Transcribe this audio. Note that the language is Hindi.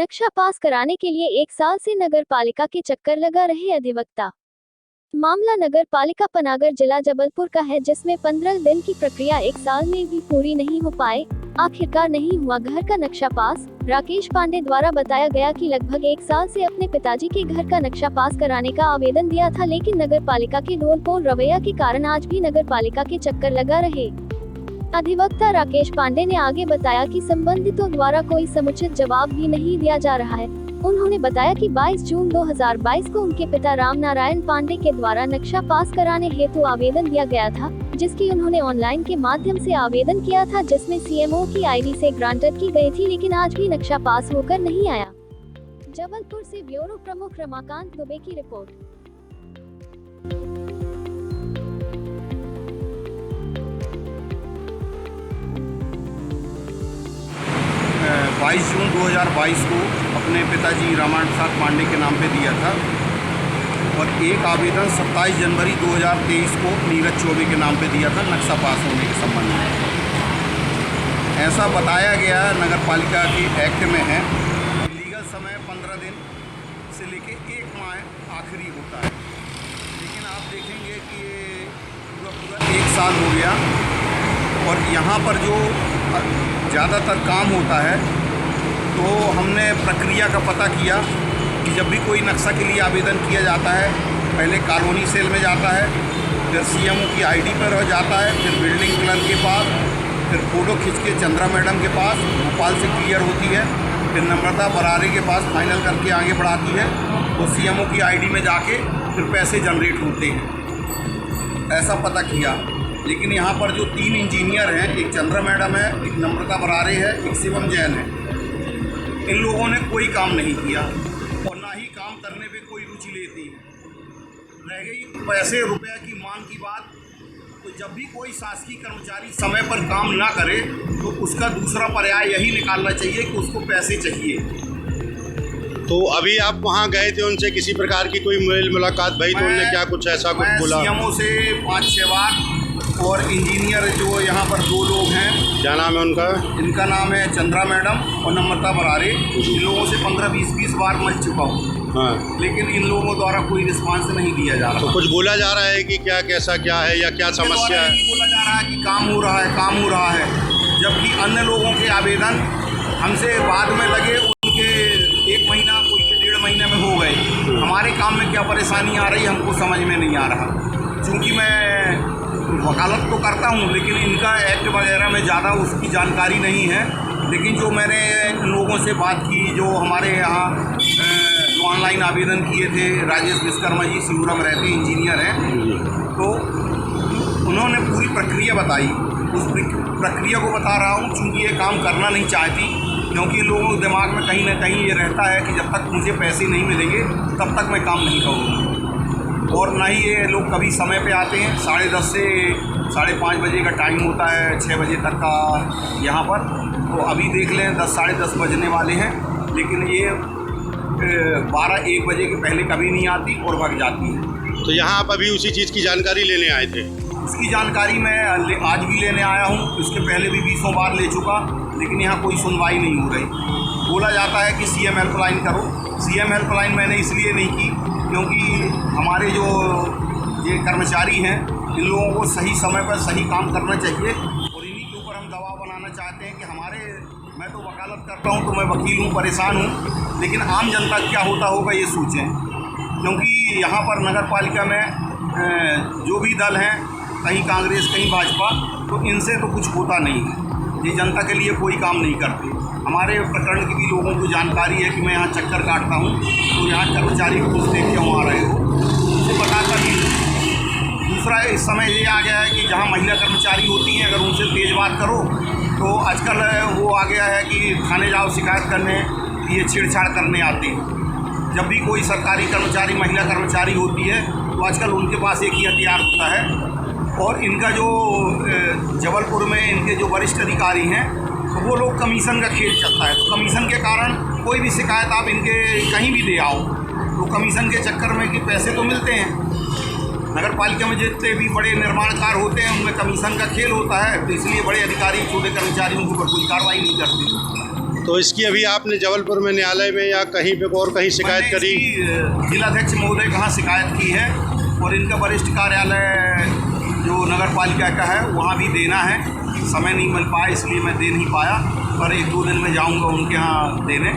नक्शा पास कराने के लिए 1 साल से नगर पालिका के चक्कर लगा रहे अधिवक्ता। मामला नगर पालिका पनागर जिला जबलपुर का है, जिसमें 15 दिन की प्रक्रिया 1 साल में भी पूरी नहीं हो पाए। आखिरकार नहीं हुआ घर का नक्शा पास। राकेश पांडे द्वारा बताया गया कि लगभग 1 साल से अपने पिताजी के घर का नक्शा पास कराने का आवेदन दिया था, लेकिन नगर पालिका के ढोल-पोल रवैया के कारण आज भी नगर पालिका के चक्कर लगा रहे। अधिवक्ता राकेश पांडे ने आगे बताया कि संबंधितों द्वारा कोई समुचित जवाब भी नहीं दिया जा रहा है। उन्होंने बताया कि 22 जून 2022 को उनके पिता राम नारायण पांडे के द्वारा नक्शा पास कराने हेतु आवेदन दिया गया था, जिसकी उन्होंने ऑनलाइन के माध्यम से आवेदन किया था, जिसमें सीएमओ की आईडी से ग्रांटेड की गई थी, लेकिन आज भी नक्शा पास होकर नहीं आया। जबलपुर से ब्यूरो प्रमुख रमाकांत दुबे की रिपोर्ट। 22 जून 2022 को अपने पिताजी रामायण प्रसाद पांडे के नाम पे दिया था और एक आवेदन 27 जनवरी 2023 को नीरज चौबे के नाम पे दिया था नक्शा पास होने के संबंध में। ऐसा बताया गया नगर पालिका के एक्ट में है, लीगल समय 15 दिन से लेके 1 माह आखिरी होता है, लेकिन आप देखेंगे कि ये पूरा 1 साल हो गया और यहाँ पर जो ज़्यादातर काम होता है, तो हमने प्रक्रिया का पता किया कि जब भी कोई नक्शा के लिए आवेदन किया जाता है, पहले कॉलोनी सेल में जाता है, फिर सीएमओ की आईडी पर जाता है, फिर बिल्डिंग प्लान के पास, फिर फ़ोटो खींच के चंद्रा मैडम के पास भोपाल से क्लियर होती है, फिर नम्रता बरारे के पास फाइनल करके आगे बढ़ाती है, तो सीएमओ की आईडी में जाके फिर पैसे जनरेट होते हैं। ऐसा पता किया, लेकिन यहाँ पर जो 3 इंजीनियर हैं, एक चंद्रा मैडम है, एक नम्रता बरारे है, एक शिवम जैन है, इन लोगों ने कोई काम नहीं किया और ना ही काम करने पे कोई रुचि लेती है। रह गई पैसे रुपया की मांग की बात, तो जब भी कोई शासकीय कर्मचारी समय पर काम ना करे तो उसका दूसरा पर्याय यही निकालना चाहिए कि उसको पैसे चाहिए। तो अभी आप वहाँ गए थे, उनसे किसी प्रकार की कोई मुलाकात भई तो उन्होंने क्या कुछ ऐसा कुछ बोला? सीएमओ से 5-6 बार और इंजीनियर जो यहाँ पर 2 लोग हैं, क्या नाम है उनका? इनका नाम है चंद्रा मैडम और नम्रता बरारे। इन लोगों से 15-20 बार मिल चुका हूँ, हाँ, लेकिन इन लोगों द्वारा कोई रिस्पांस नहीं दिया जा रहा। तो कुछ बोला जा रहा है कि क्या कैसा क्या है या क्या समस्या है? बोला जा रहा है कि काम हो रहा है, काम हो रहा है, जबकि अन्य लोगों के आवेदन हमसे बाद में लगे, उनके 1 महीना, कोई के 1.5 महीने में हो गए। हमारे काम में क्या परेशानी आ रही है हमको समझ में नहीं आ रहा। चूँकि मैं वकालत तो करता हूँ, लेकिन इनका एक्ट वगैरह में ज़्यादा उसकी जानकारी नहीं है। लेकिन जो मैंने लोगों से बात की, जो हमारे यहाँ जो ऑनलाइन आवेदन किए थे, राजेश विश्वकर्मा जी सिंगुरा रहते इंजीनियर हैं, तो उन्होंने पूरी प्रक्रिया बताई। उस प्रक्रिया को बता रहा हूँ, चूँकि ये काम करना नहीं चाहती, क्योंकि लोगों के दिमाग में कहीं ना कहीं ये रहता है कि जब तक मुझे पैसे नहीं मिलेंगे तब तक मैं काम नहीं करूँगा। और ना ही ये लोग कभी समय पे आते हैं। 10:30 से 5:30 बजे का टाइम होता है, 6 बजे तक का यहाँ पर। तो अभी देख लें 10 साढ़े 10 बजने वाले हैं, लेकिन ये 12-1 बजे के पहले कभी नहीं आती और भाग जाती है। तो यहाँ आप अभी उसी चीज़ की जानकारी लेने आए थे? उसकी जानकारी मैं आज भी लेने आया हूँ, इसके पहले भी 20 बार ले चुका, लेकिन यहाँ कोई सुनवाई नहीं हो रही। बोला जाता है कि सीएम हेल्पलाइन करो। सीएम हेल्पलाइन मैंने इसलिए नहीं की क्योंकि हमारे जो ये कर्मचारी हैं, इन लोगों को सही समय पर सही काम करना चाहिए और इन्हीं के ऊपर हम दबाव बनाना चाहते हैं कि मैं तो वकालत करता हूँ, तो मैं वकील हूँ, परेशान हूँ, लेकिन आम जनता क्या होता होगा ये सोचें। क्योंकि यहाँ पर नगर पालिका में जो भी दल हैं, कहीं कांग्रेस कहीं भाजपा, तो इनसे तो कुछ होता नहीं है। ये जनता के लिए कोई काम नहीं करते। हमारे प्रकरण की भी लोगों को जानकारी है कि मैं यहाँ चक्कर काटता हूँ, तो यहाँ कर्मचारी को पूछते क्यों आ रहे हो, उसे बताकर ही। दूसरा इस समय ये आ गया है कि जहाँ महिला कर्मचारी होती हैं, अगर उनसे तेज़ बात करो तो आजकल वो आ गया है कि थाने जाओ शिकायत करने, ये छेड़छाड़ करने आते हैं। जब भी कोई सरकारी कर्मचारी महिला कर्मचारी होती है तो आजकल उनके पास एक ही हथियार होता है। और इनका जो जबलपुर में इनके जो वरिष्ठ अधिकारी हैं, तो वो लोग कमीशन का खेल चलता है। तो कमीशन के कारण कोई भी शिकायत आप इनके कहीं भी दे आओ, तो कमीशन के चक्कर में कि पैसे तो मिलते हैं। नगर पालिका में जितने भी बड़े निर्माण कार्य होते हैं उनमें कमीशन का खेल होता है, तो इसलिए बड़े अधिकारी छोटे कर्मचारियों के ऊपर कोई कार्रवाई नहीं करते। तो इसकी अभी आपने जबलपुर में न्यायालय में या कहीं पे और कहीं शिकायत मैंने करी? इसकी, जिलाध्यक्ष महोदय के यहाँ शिकायत की है और इनका वरिष्ठ कार्यालय जो नगर पालिका का है वहाँ भी देना है। समय नहीं मिल पाया इसलिए मैं दे नहीं पाया, पर 1-2 दिन में जाऊँगा उनके यहाँ देने।